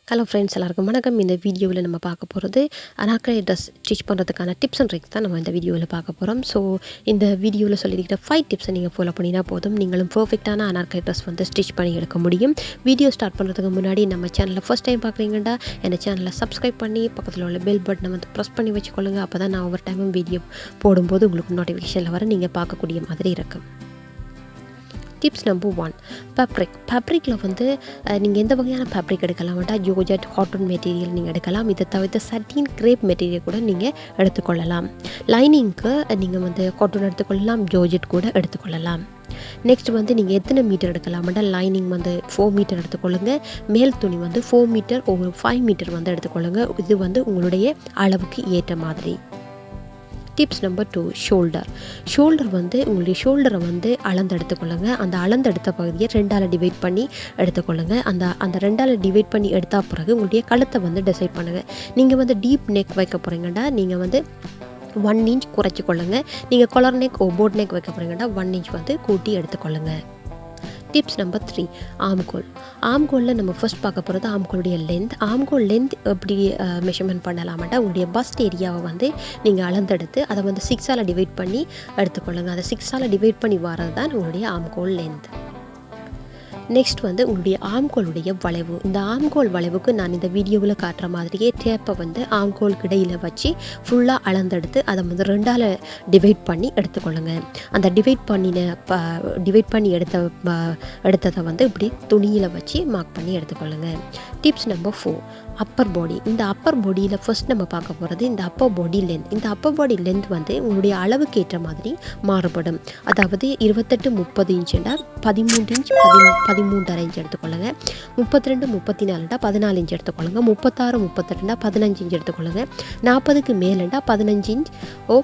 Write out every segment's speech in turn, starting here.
Hello friends, எல்லாருக்கும் வணக்கம். இந்த வீடியோவில் நம்ம பார்க்க போகிறது அனார்கலி ட்ரெஸ் ஸ்டிச் பண்ணுறதுக்கான டிப்ஸ் அண்ட் ட்ரிக்ஸ் தான் நம்ம இந்த வீடியோவில் பார்க்க போகிறோம். ஸோ இந்த வீடியோவில் சொல்லியிருக்கிற 5 டிப்ஸை நீங்கள் ஃபாலோ பண்ணினா போதும், நீங்களும் பர்ஃபெக்டான அனார்கலி ட்ரெஸ் வந்து ஸ்டிச் பண்ணி எடுக்க முடியும். வீடியோ ஸ்டார்ட் பண்ணுறதுக்கு முன்னாடி நம்ம சேனலில் ஃபஸ்ட் டைம் பார்க்குறீங்கன்னா இந்த சேனலை சப்ஸ்கிரைப் பண்ணி பக்கத்தில் உள்ள பெல் பட்டனை வந்து ப்ரெஸ் பண்ணி வச்சுக்கொள்ளுங்க. அப்போ தான் நான் ஒவ்வொரு டைமும் வீடியோ போடும்போது உங்களுக்கு நோட்டிஃபிகேஷனில் வர நீங்கள் பார்க்கக்கூடிய மாதிரி இருக்கும். டிப்ஸ் நம்பர் 1, ஃபேப்ரிக்கில் வந்து நீங்கள் எந்த வகையான ஃபேப்ரிக் எடுக்கலாம் வேண்டாம். ஜோர்ஜெட், காட்டன் மெட்டீரியல் நீங்கள் எடுக்கலாம். இதை தவிர்த்து சட்டின், கிரேப் மெட்டீரியல் கூட நீங்கள் எடுத்துக்கொள்ளலாம். லைனிங்க்கு நீங்கள் வந்து காட்டன் எடுத்துக்கொள்ளலாம், ஜோர்ஜெட் கூட எடுத்துக்கொள்ளலாம். நெக்ஸ்ட் வந்து நீங்கள் எத்தனை மீட்டர் எடுக்கலாம் வேண்டாம். லைனிங் வந்து 4 மீட்டர் எடுத்துக்கொள்ளுங்க. மேல் துணி வந்து 4 மீட்டர் ஒரு 5 மீட்டர் வந்து எடுத்துக்கொள்ளுங்க. இது வந்து உங்களுடைய அளவுக்கு ஏற்ற மாதிரி. டிப்ஸ் நம்பர் 2, ஷோல்டர் வந்து உங்களுடைய ஷோல்டரை வந்து அளந்து எடுத்துக்கொள்ளுங்க. அந்த அளந்தெடுத்த பகுதியை 2ஆல் டிவைட் பண்ணி எடுத்துக்கொள்ளுங்க. அந்த 2ஆல் டிவைட் பண்ணி எடுத்த பிறகு உங்களுடைய கழுத்தை வந்து டிசைட் பண்ணுங்கள். நீங்கள் வந்து டீப் நெக் வைக்க போகிறீங்கன்னா நீங்கள் வந்து 1 இன்ச் குறைச்சிக்கொள்ளுங்க. நீங்கள் கொலர் நெக் போட் நெக் வைக்க போகிறீங்கன்னா 1 இன்ச் வந்து கூட்டி எடுத்துக்கொள்ளுங்க. டிப்ஸ் நம்பர் 3, ஆம்கோலில் நம்ம ஃபர்ஸ்ட் பார்க்க போகிறது ஆம்கோலுடைய லென்த் எப்படி மெஷர்மெண்ட் பண்ணலாமாட்டா உங்களுடைய பஸ்ட் ஏரியாவை வந்து நீங்கள் அளந்தெடுத்து அதை வந்து 6ஆல் டிவைட் பண்ணி எடுத்துக்கொள்ளுங்க. அதை 6ஆல் டிவைட் பண்ணி வரது தான் உங்களுடைய ஆம்கோல் லென்த். நெக்ஸ்ட் வந்து உங்களுடைய ஆம்கோலுடைய வளைவு. இந்த ஆம்கோல் வளைவுக்கு நான் இந்த வீடியோவில் காட்டுற மாதிரியே டேப்பை வந்து ஆம்கோலுக்கு இடையில் வச்சு ஃபுல்லாக அளந்தெடுத்து அதை வந்து 2ஆல் டிவைட் பண்ணி எடுத்துக்கொள்ளுங்க. அந்த டிவைட் பண்ணி எடுத்ததை வந்து இப்படி துணியில் வச்சு மார்க் பண்ணி எடுத்துக்கொள்ளுங்க. டிப்ஸ் நம்பர் 4, அப்பர் பாடி. இந்த அப்பர் பாடியில் ஃபர்ஸ்ட் நம்ம பார்க்க போகிறது இந்த அப்பர் பாடி லென்த். இந்த அப்பர் பாடி லென்த் வந்து உங்களுடைய அளவுக்கு ஏற்ற மாதிரி மாறுபடும். அதாவது 28-30 இன்ச்சுண்டா 13 இன்ச் 13.5 இன்ச் எடுத்துக்கொள்ளுங்க. 32-34 14 இன்ச் எடுத்துக்கொள்ளுங்க. 36-38 15 இன்ச் எடுத்துக்கொள்ளுங்க. 40க்கு மேலேண்டா 15 இன்ச்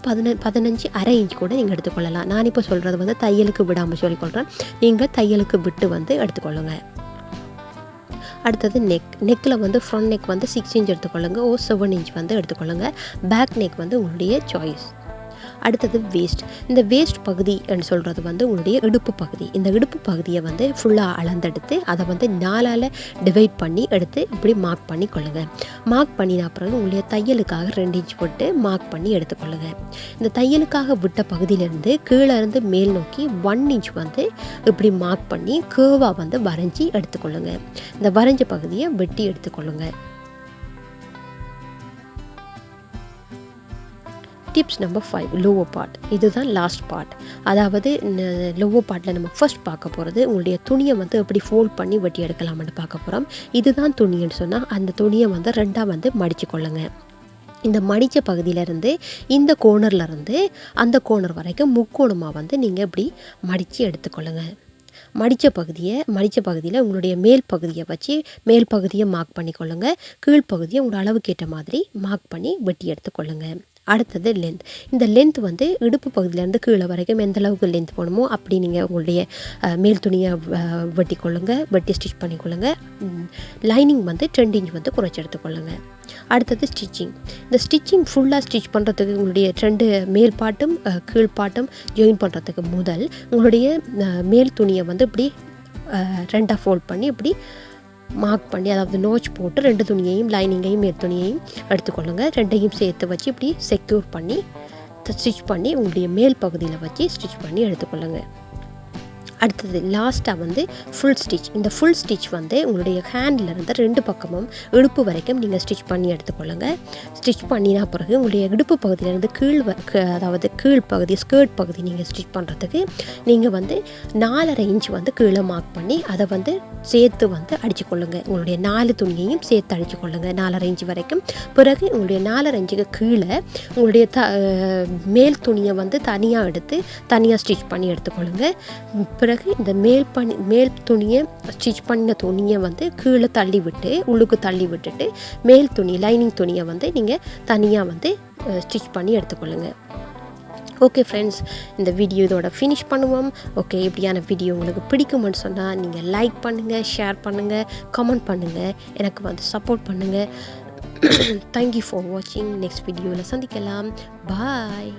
15.5 இன்ச் கூட நீங்கள் எடுத்துக்கொள்ளலாம். நான் இப்போ சொல்கிறது வந்து தையலுக்கு விடாமல் சொல்லிக்கொள்கிறேன். நீங்கள் தையலுக்கு விட்டு வந்து எடுத்துக்கொள்ளுங்க. அடுத்தது நெக்கில் வந்து ஃப்ரண்ட் நெக் வந்து 6 இன்ச் எடுத்துக்கொள்ளுங்க. 7 இன்ச் வந்து எடுத்துக்கொள்ளுங்க. பேக் நெக் வந்து உங்களுடைய சாய்ஸ். அடுத்தது வேஸ்ட். இந்த வேஸ்ட் பகுதி சொல்கிறது வந்து உங்களுடைய இடுப்பு பகுதி. இந்த இடுப்பு பகுதியை வந்து ஃபுல்லாக அளந்தெடுத்து அதை வந்து 4ஆல் டிவைட் பண்ணி எடுத்து இப்படி மார்க் பண்ணி கொள்ளுங்கள். மார்க் பண்ணின பிறகு உங்களுடைய தையலுக்காக 2 இன்ச் விட்டு மார்க் பண்ணி எடுத்துக்கொள்ளுங்க. இந்த தையலுக்காக விட்ட பகுதியிலேருந்து கீழே இருந்து மேல் நோக்கி 1 இன்ச் வந்து இப்படி மார்க் பண்ணி கேர்வாக வந்து வரைஞ்சி எடுத்துக்கொள்ளுங்க. இந்த வரைஞ்ச பகுதியை வெட்டி எடுத்துக்கொள்ளுங்க. Tips number 5, lower part. இதுதான் லாஸ்ட் பார்ட். அதாவது லோவர் பார்ட்டில் நம்ம ஃபர்ஸ்ட் பார்க்க போகிறது உங்களுடைய துணியை வந்து எப்படி ஃபோல்ட் பண்ணி வெட்டி எடுக்கலாம்னு பார்க்க போகிறோம். இதுதான் துணின்னு சொன்னால் அந்த துணியை வந்து 2ஆக வந்து மடித்து கொள்ளுங்க. இந்த மடித்த பகுதியிலேருந்து இந்த கோணர்லேருந்து அந்த கோணர் வரைக்கும் முக்கோணமாக வந்து நீங்கள் இப்படி மடித்து எடுத்துக்கொள்ளுங்க. மடித்த பகுதியில் உங்களுடைய மேல் பகுதியை வச்சு மேல் பகுதியை மார்க் பண்ணிக்கொள்ளுங்க. கீழ்ப்பகுதியை உங்களோட அளவுக்கு ஏற்ற மாதிரி மார்க் பண்ணி வெட்டி எடுத்துக்கொள்ளுங்க. அடுத்தது லென்த். இந்த லென்த் வந்து இடுப்பு பகுதியிலேருந்து கீழே வரைக்கும் எந்த அளவுக்கு லென்த் போகணுமோ அப்படி நீங்கள் உங்களுடைய மேல் துணியை வெட்டி ஸ்டிச் பண்ணிக்கொள்ளுங்க. லைனிங் வந்து 2 இன்ச் வந்து குறைச்சி எடுத்துக்கொள்ளுங்க. அடுத்தது ஸ்டிச்சிங். இந்த ஸ்டிச்சிங் ஃபுல்லாக ஸ்டிச் பண்ணுறதுக்கு உங்களுடைய 2 மேல் பாட்டும் கீழ்பாட்டும் ஜாயின் பண்ணுறதுக்கு முதல் உங்களுடைய மேல் துணியை வந்து இப்படி 2ஆக ஃபோல்ட் பண்ணி இப்படி மார்க் பண்ணி அதாவது நோச் போட்டு 2 துணியையும் லைனிங்கையும் மேல் துணியையும் எடுத்துக்கொள்ளுங்க. 2ஐயும் சேர்த்து வச்சு இப்படி செக்யூர் பண்ணி ஸ்டிச் பண்ணி உங்களுடைய மேல் பகுதியில் வச்சு ஸ்டிச் பண்ணி எடுத்துக்கொள்ளுங்க. அடுத்தது லாஸ்ட்டாக வந்து ஃபுல் ஸ்டிச். இந்த ஃபுல் ஸ்டிச் வந்து உங்களுடைய ஹேண்டில் இருந்து 2 பக்கமும் இடுப்பு வரைக்கும் நீங்கள் ஸ்டிச் பண்ணி எடுத்துக்கொள்ளுங்க. ஸ்டிச் பண்ணினா பிறகு உங்களுடைய இடுப்பு பகுதியிலேருந்து அதாவது கீழ்ப்பகுதி ஸ்கர்ட் பகுதி நீங்கள் ஸ்டிச் பண்ணுறதுக்கு நீங்கள் வந்து 4.5 இன்ச் வந்து கீழே மார்க் பண்ணி அதை வந்து சேர்த்து வந்து அடிச்சுக்கொள்ளுங்க. உங்களுடைய 4 துணியையும் சேர்த்து அடிச்சுக்கொள்ளுங்க 4.5 இன்ச் வரைக்கும். பிறகு உங்களுடைய 4.5 இன்ச்சுக்கு கீழே உங்களுடைய மேல் துணியை வந்து தனியாக எடுத்து தனியாக ஸ்டிச் பண்ணி எடுத்துக்கொள்ளுங்க. பிறகு இந்த மேல் துணியை ஸ்டிச் பண்ண துணியை வந்து கீழே தள்ளி விட்டு உள்ளுக்கு தள்ளி விட்டுட்டு மேல் துணி லைனிங் துணியை வந்து நீங்கள் தனியாக வந்து ஸ்டிச் பண்ணி எடுத்துக்கொள்ளுங்க. ஓகே ஃப்ரெண்ட்ஸ், இந்த வீடியோ இதோட ஃபினிஷ் பண்ணுவோம். ஓகே, இப்படியான வீடியோ உங்களுக்கு பிடிக்கும்னு சொன்னால் நீங்கள் லைக் பண்ணுங்கள், ஷேர் பண்ணுங்கள், கமெண்ட் பண்ணுங்கள், எனக்கு வந்து சப்போர்ட் பண்ணுங்கள். தேங்க்யூ ஃபார் வாட்சிங். நெக்ஸ்ட் வீடியோவில் சந்திக்கலாம். பாய்.